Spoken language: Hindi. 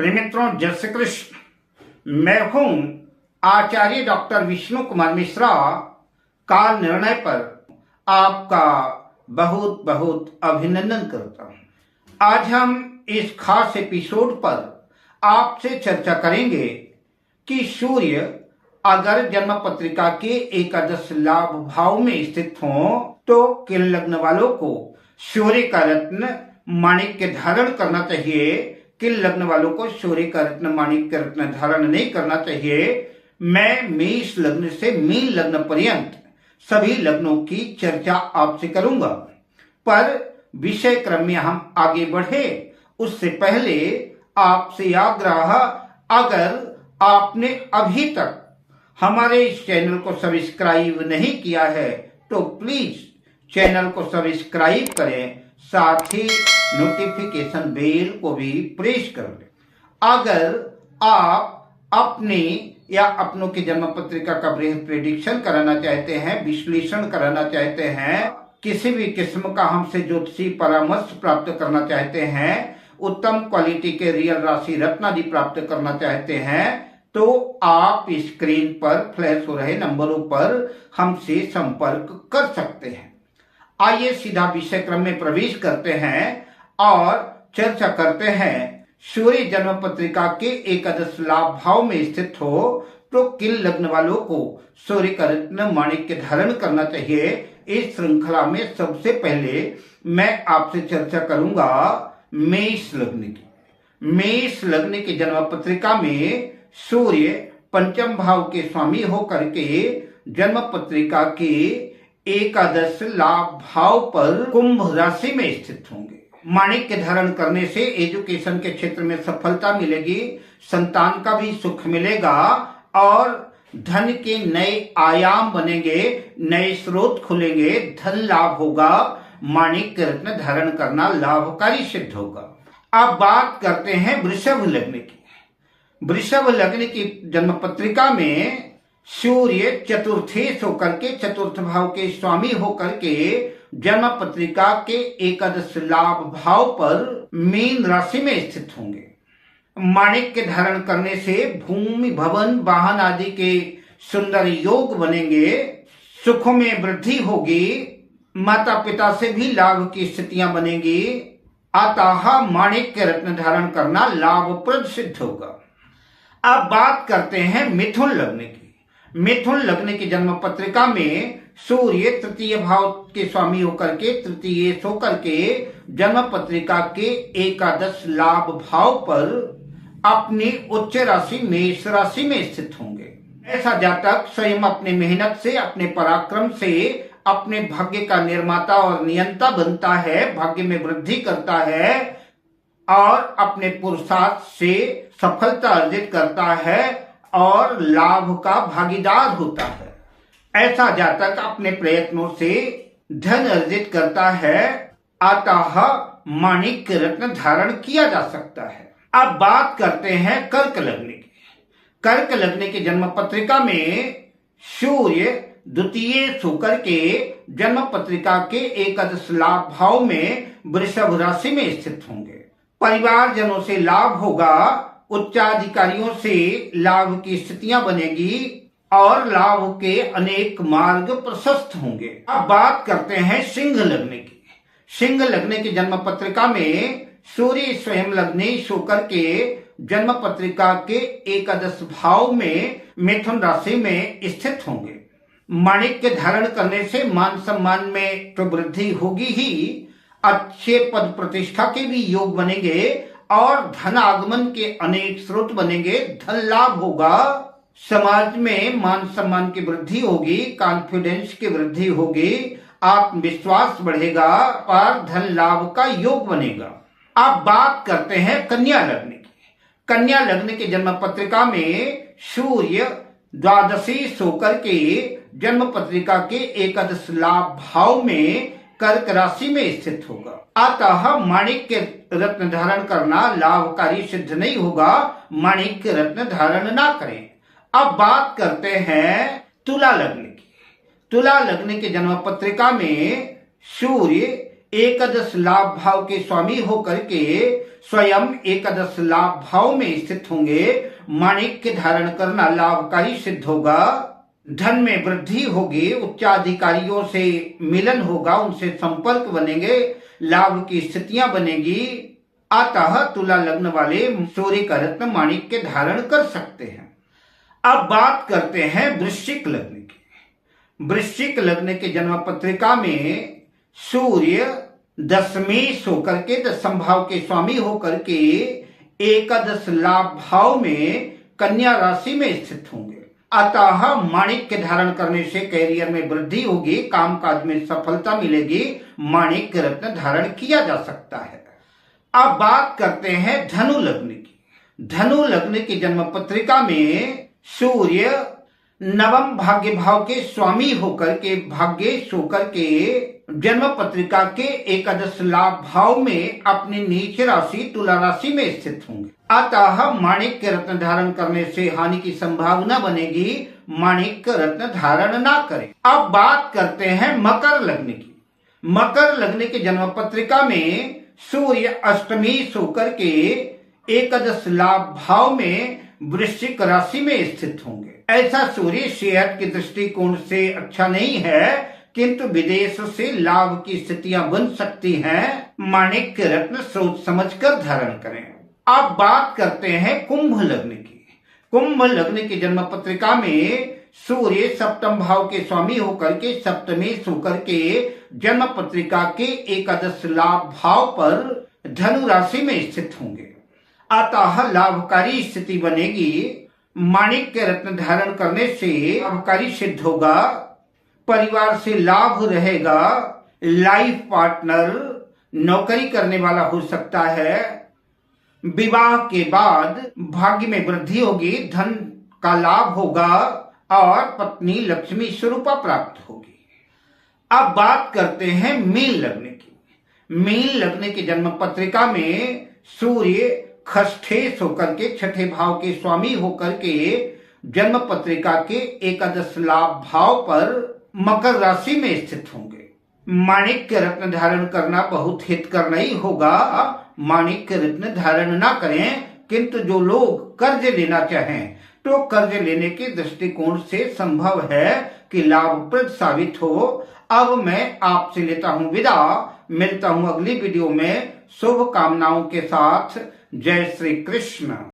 प्रिय मित्रों, जय श्री कृष्ण। मैं हूं आचार्य डॉक्टर विष्णु कुमार मिश्रा। काल निर्णय पर आपका बहुत बहुत अभिनंदन करता हूं। आज हम इस खास एपिसोड पर आपसे चर्चा करेंगे कि सूर्य अगर जन्म पत्रिका के एकादश लाभ भाव में स्थित हो तो किन लग्न वालों को सूर्य का रत्न माणिक्य धारण करना चाहिए, किन लग्न वालों को सूर्य का रत्न माणिक्य रत्न धारण नहीं करना चाहिए। मैं मेष लग्न से मीन लग्न पर्यंत सभी लग्नों की चर्चा आपसे करूंगा। पर विषय क्रम में हम आगे बढ़े उससे पहले आपसे आग्रह, अगर आपने अभी तक हमारे इस चैनल को सब्सक्राइब नहीं किया है तो प्लीज चैनल को सब्सक्राइब करें, साथ ही नोटिफिकेशन बेल को भी प्रेस कर लें। अगर आप अपने या अपनों की जन्म पत्रिका का बृहद प्रेडिक्शन कराना चाहते हैं, विश्लेषण कराना चाहते हैं, किसी भी किस्म का हमसे ज्योतिषी परामर्श प्राप्त करना चाहते हैं, उत्तम क्वालिटी के रियल राशि रत्न आदि प्राप्त करना चाहते हैं, तो आप स्क्रीन पर फ्लैश हो रहे नंबरों पर हमसे संपर्क कर सकते हैं। आइए सीधा विषय क्रम में प्रवेश करते हैं और चर्चा करते हैं। सूर्य जन्म पत्रिका के एकादश लाभ भाव में स्थित हो तो किन लग्न वालों को सूर्य का रत्न माणिक्य धारण करना चाहिए। इस श्रृंखला में सबसे पहले मैं आपसे चर्चा करूंगा मेष लग्न की। मेष लग्न की जन्म पत्रिका में सूर्य पंचम भाव के स्वामी होकर के जन्म पत्रिका के एकादश लाभ भाव पर कुंभ राशि में स्थित होंगे। माणिक्य धारण करने से एजुकेशन के क्षेत्र में सफलता मिलेगी, संतान का भी सुख मिलेगा और धन के नए आयाम बनेंगे, नए स्रोत खुलेंगे, धन लाभ होगा। माणिक्य रत्न धारण करना लाभकारी सिद्ध होगा। अब बात करते हैं वृषभ लग्न की। वृषभ लग्न की जन्म पत्रिका में सूर्य चतुर्थेश होकर के, चतुर्थ भाव के स्वामी होकर के जन्म पत्रिका के एकादश लाभ भाव पर मीन राशि में स्थित होंगे। माणिक्य धारण करने से भूमि, भवन, वाहन आदि के सुंदर योग बनेंगे, सुखों में वृद्धि होगी, माता पिता से भी लाभ की स्थितियां बनेंगी। अतः माणिक्य रत्न धारण करना लाभप्रद सिद्ध होगा। अब बात करते हैं मिथुन लग्न की। मिथुन लग्न की जन्म पत्रिका में सूर्य तृतीय भाव के स्वामी होकर के, तृतीय होकर के जन्म पत्रिका के एकादश लाभ भाव पर अपनी उच्च राशि मेष राशि में स्थित होंगे। ऐसा जातक स्वयं अपनी मेहनत से, अपने पराक्रम से अपने भाग्य का निर्माता और नियंता बनता है, भाग्य में वृद्धि करता है और अपने पुरुषार्थ से सफलता अर्जित करता है और लाभ का भागीदार होता है। ऐसा जातक अपने प्रयत्नों से धन अर्जित करता है, अतः माणिक्य रत्न धारण किया जा सकता है। अब बात करते हैं कर्क लग्न की। कर्क लग्न की जन्म पत्रिका में सूर्य द्वितीय होकर के जन्म पत्रिका के एकादश लाभ भाव में वृषभ राशि में स्थित होंगे। परिवारजनों से लाभ होगा, उच्चाधिकारियों से लाभ की स्थितियां बनेगी और लाभ के अनेक मार्ग प्रशस्त होंगे। अब बात करते हैं सिंह लग्न की। सिंह लग्न की जन्म पत्रिका में सूर्य स्वयं लग्नेश होकर के जन्म पत्रिका के एकादश भाव में मिथुन राशि में स्थित होंगे। माणिक्य धारण करने से मान सम्मान में तो वृद्धि होगी ही, अच्छे पद प्रतिष्ठा के भी योग बनेंगे और धन आगमन के अनेक स्रोत बनेंगे, धन लाभ होगा, समाज में मान सम्मान की वृद्धि होगी, कॉन्फिडेंस की वृद्धि होगी, आत्मविश्वास बढ़ेगा और धन लाभ का योग बनेगा। अब बात करते हैं कन्या लग्न की। कन्या लग्न की जन्म पत्रिका में सूर्य द्वादशी होकर के जन्म पत्रिका के एकादश लाभ भाव में कर्क राशि में स्थित होगा। अतः माणिक्य रत्न धारण करना लाभकारी सिद्ध नहीं होगा, माणिक्य रत्न धारण ना करें। अब बात करते हैं तुला लग्न की। तुला लग्न की जन्म पत्रिका में सूर्य एकादश लाभ भाव के स्वामी होकर के स्वयं एकादश लाभ भाव में स्थित होंगे। माणिक्य धारण करना लाभकारी सिद्ध होगा। धन में वृद्धि होगी, उच्चाधिकारियों से मिलन होगा, उनसे संपर्क बनेंगे, लाभ की स्थितियां बनेगी। अतः तुला लग्न वाले सूर्य का रत्न माणिक्य धारण कर सकते हैं। अब बात करते हैं वृश्चिक लग्न की। वृश्चिक लग्न के जन्म पत्रिका में सूर्य दशमेश होकर के, दशम भाव के स्वामी होकर के एकादश लाभ भाव में कन्या राशि में स्थित होंगे। अतः माणिक्य धारण करने से कैरियर में वृद्धि होगी, कामकाज में सफलता मिलेगी, माणिक्य रत्न धारण किया जा सकता है। अब बात करते हैं धनु लग्न की। धनु लग्न की जन्म पत्रिका में सूर्य नवम भाग्य भाव के स्वामी होकर के, भाग्येश होकर के जन्म पत्रिका के एकादश लाभ भाव में अपनी नीच राशि तुला राशि में स्थित होंगे। अतः माणिक्य रत्न धारण करने से हानि की संभावना बनेगी, माणिक्य रत्न धारण ना करें। अब बात करते हैं मकर लग्न की। मकर लग्न की जन्म पत्रिका में सूर्य अष्टमेश होकर के एकादश लाभ भाव में वृश्चिक राशि में स्थित होंगे। ऐसा सूर्य सेहत के दृष्टिकोण से अच्छा नहीं है, किंतु विदेश से लाभ की स्थितियां बन सकती हैं। माणिक्य रत्न सोच समझकर धारण करें। अब बात करते हैं कुंभ लग्न की। कुंभ लग्न की जन्म पत्रिका में सूर्य सप्तम भाव के स्वामी होकर के, सप्तमेश होकर के जन्म पत्रिका के एकादश लाभ भाव पर धनु राशि में स्थित होंगे। अतः लाभकारी स्थिति बनेगी। माणिक्य रत्न धारण करने से लाभकारी सिद्ध होगा, परिवार से लाभ रहेगा, लाइफ पार्टनर नौकरी करने वाला हो सकता है, विवाह के बाद भाग्य में वृद्धि होगी, धन का लाभ होगा और पत्नी लक्ष्मी स्वरूपा प्राप्त होगी। अब बात करते हैं मीन लग्न की। मीन लग्न की जन्म पत्रिका में सूर्य खष्ठेश होकर के, छठे भाव के स्वामी होकर के जन्म पत्रिका के एकादश लाभ भाव पर मकर राशि में स्थित होंगे। माणिक्य रत्न धारण करना बहुत हितकर नहीं होगा। माणिक्य रत्न धारण ना करें, किंतु जो लोग कर्ज लेना चाहें तो कर्ज लेने के दृष्टिकोण से संभव है कि लाभप्रद साबित हो। अब मैं आपसे लेता हूं विदा, मिलता हूं अगली वीडियो में शुभ कामनाओं के साथ। जय श्री कृष्ण।